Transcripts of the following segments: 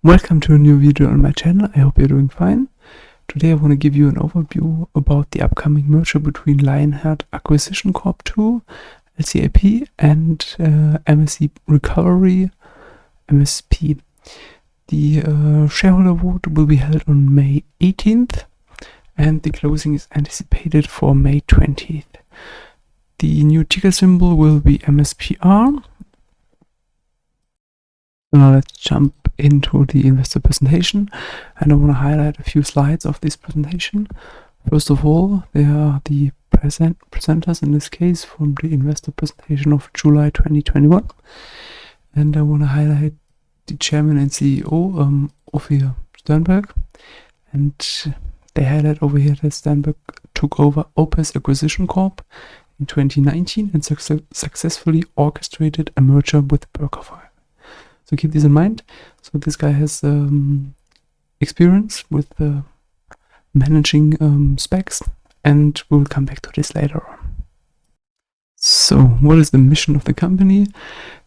Welcome to a new video on my channel. I hope you're doing fine. Today I want to give you an overview about the upcoming merger between Lionheart Acquisition Corp II, LCAP, and MSP Recovery, MSP. The shareholder vote will be held on May 18th and the closing is anticipated for May 20th. The new ticker symbol will be MSPR. So now let's jump into the investor presentation, and I want to highlight a few slides of this presentation. First of all, there are the presenters in this case from the investor presentation of July 2021, and I want to highlight the chairman and CEO Ophir Sternberg, and they highlight over here that Sternberg took over Opus Acquisition Corp in 2019 and successfully orchestrated a merger with Berkowitz. So keep this in mind. So this guy has experience with managing SPACs, and we'll come back to this later on. So what is the mission of the company?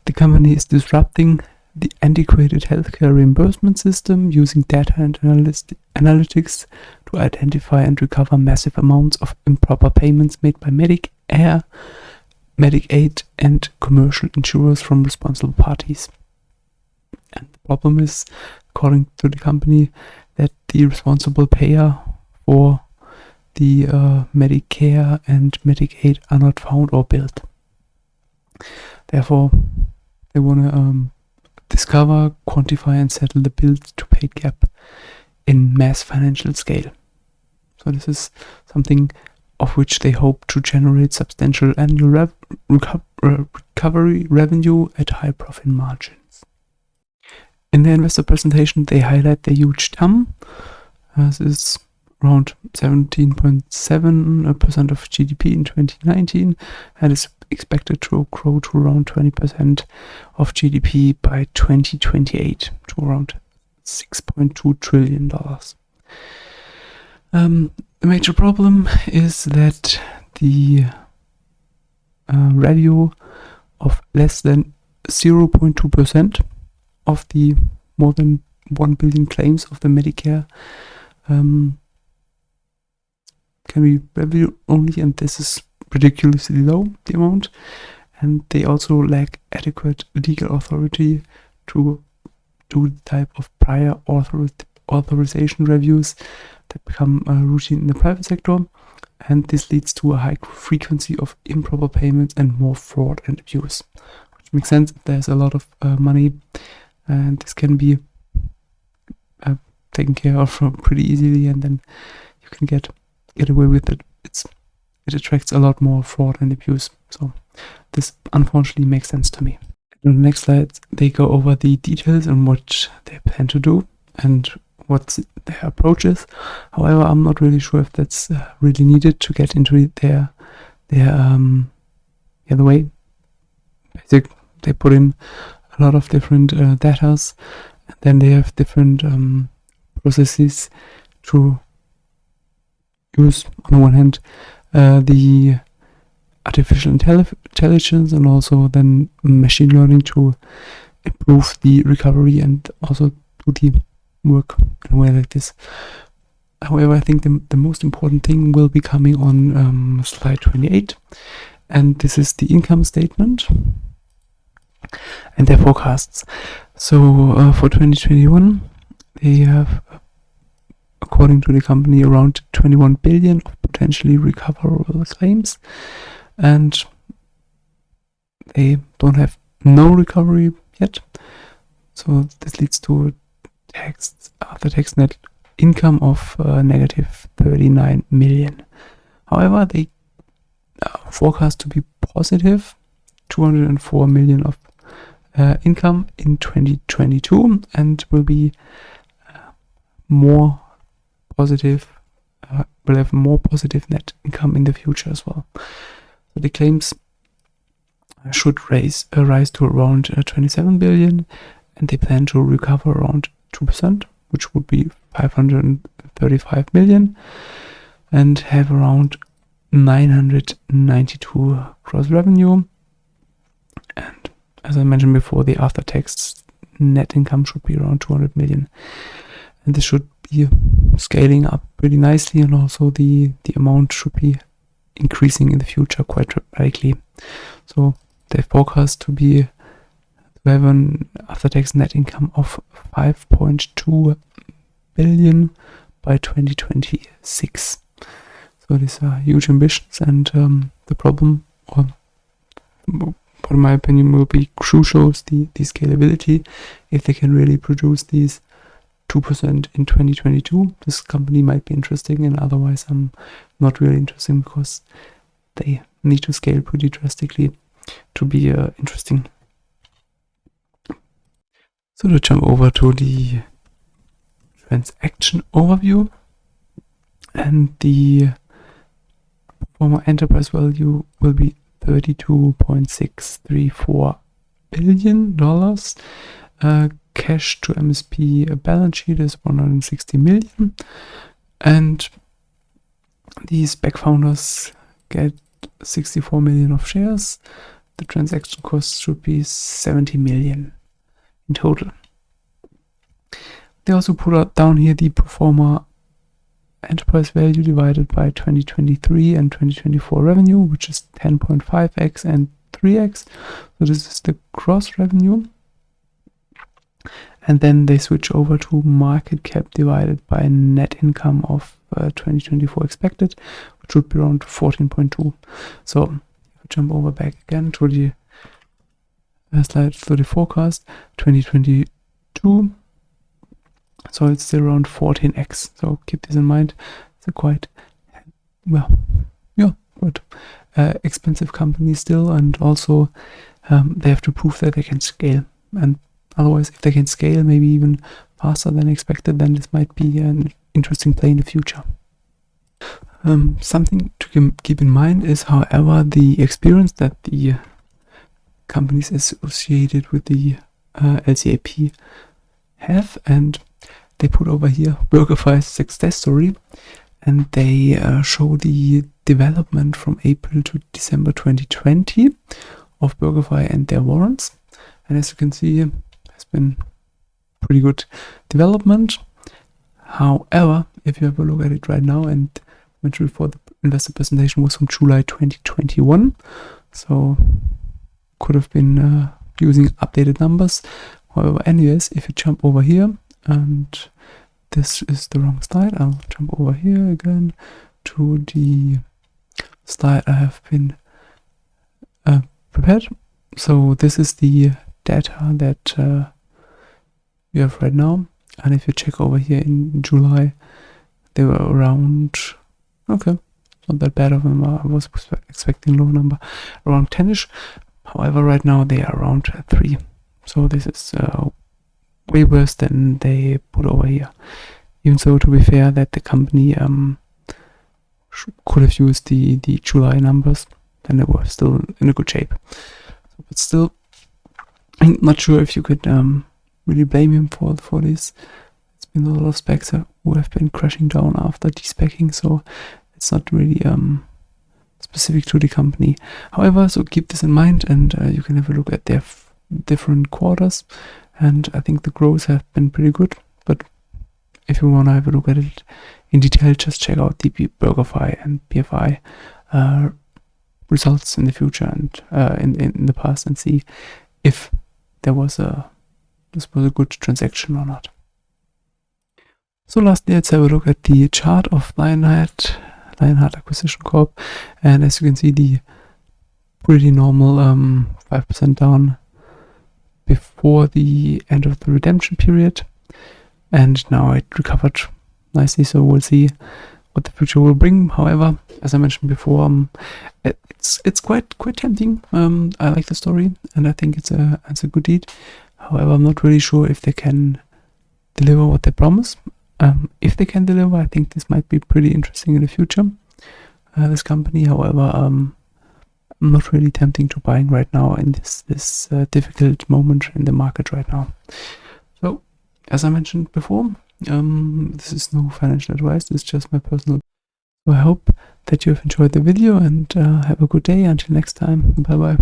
The company is disrupting the antiquated healthcare reimbursement system using data and analytics to identify and recover massive amounts of improper payments made by Medicare, Medicaid, and commercial insurers from responsible parties. And the problem is, according to the company, that the responsible payer for the Medicare and Medicaid are not found or billed. Therefore, they want to discover, quantify, and settle the billed to paid gap in mass financial scale. So this is something of which they hope to generate substantial annual recovery revenue at high profit margins. In the investor presentation, they highlight the huge TAM. This is around 17.7% of GDP in 2019 and is expected to grow to around 20% of GDP by 2028 to around $6.2 trillion. The major problem is that the revenue of less than 0.2% of the more than 1 billion claims of the Medicare can be revenue only, and this is ridiculously low, the amount, and they also lack adequate legal authority to do the type of prior authorization reviews that become routine in the private sector, and this leads to a high frequency of improper payments and more fraud and abuse, which makes sense if there's a lot of money, and this can be taken care of pretty easily, and then you can get away with it. It attracts a lot more fraud and abuse. So this unfortunately makes sense to me. In the next slide, they go over the details on what they plan to do and what their approach is. However, I'm not really sure if that's really needed to get into the way. Basically, they put in a lot of different datas, and then they have different processes to use, on the one hand, the artificial intelligence and also then machine learning to improve the recovery and also do the work in a way like this. However, I think the most important thing will be coming on slide 28, and this is the income statement and their forecasts. So for 2021, they have, according to the company, around 21 billion of potentially recoverable claims, and they don't have no recovery yet. So this leads to after tax net income of negative 39 million. However, they forecast to be positive 204 million of income in 2022, and will be more positive, will have more positive net income in the future as well. So the claims should rise to around 27 billion, and they plan to recover around 2%, which would be 535 million, and have around 992 gross revenue. And as I mentioned before, the after-tax net income should be around 200 million. And this should be scaling up pretty nicely, and also the amount should be increasing in the future quite dramatically. So they forecast to have an after-tax net income of 5.2 billion by 2026. So these are huge ambitions, and the problem, or what in my opinion will be crucial, is the scalability. If they can really produce these 2% in 2022, this company might be interesting, and otherwise I'm not really interesting, because they need to scale pretty drastically to be interesting. So to jump over to the transaction overview, and the former enterprise value will be $32.634 billion. Cash to MSP balance sheet is 160 million, and the SPAC founders get 64 million of shares. The transaction cost should be 70 million in total. They also put down here the pro forma enterprise value divided by 2023 and 2024 revenue, which is 10.5x and 3x. So this is the gross revenue. And then they switch over to market cap divided by net income of 2024 expected, which would be around 14.2. So if we jump over back again to the slide for the forecast, 2022. So it's still around 14x. So keep this in mind. It's a quite, good expensive company still, and also they have to prove that they can scale. And otherwise, if they can scale maybe even faster than expected, then this might be an interesting play in the future. Something to keep in mind is, however, the experience that the companies associated with the LCAP have, and they put over here BurgerFi's success story, and they show the development from April to December 2020 of BurgerFi and their warrants. And as you can see, has been pretty good development. However, if you have a look at it right now, and mentioned before, the investor presentation was from July 2021, so could have been using updated numbers. However, anyways, if you jump over here, and this is the wrong slide, I'll jump over here again to the slide I have been prepared. So this is the data that you have right now, and if you check over here in July, they were around, okay, not that bad of a number. I was expecting low number, around 10ish. However, right now they are around 3. So this is way worse than they put over here. Even so, to be fair, that the company could have used the July numbers, then they were still in a good shape. But still, I'm not sure if you could really blame him for this. It's been a lot of SPACs who have been crashing down after de-SPACing, so it's not really specific to the company. However, so keep this in mind, and you can have a look at their different quarters, and I think the growth have been pretty good. But if you want to have a look at it in detail, just check out the BurgerFi and BFI results in the future and in the past, and see if this was a good transaction or not. So lastly, let's have a look at the chart of Lionheart Acquisition Corp, and as you can see, the pretty normal 5% down before the end of the redemption period, and now it recovered nicely, so we'll see what the future will bring. However, as I mentioned before, it's quite tempting. I like the story, and I think it's a good deed. However, I'm not really sure if they can deliver what they promise. If they can deliver, I think this might be pretty interesting in the future, this company. However, I'm not really tempting to buying right now in this difficult moment in the market right now. So, as I mentioned before, this is no financial advice, it's just my personal. So I hope that you have enjoyed the video, and have a good day. Until next time, bye bye.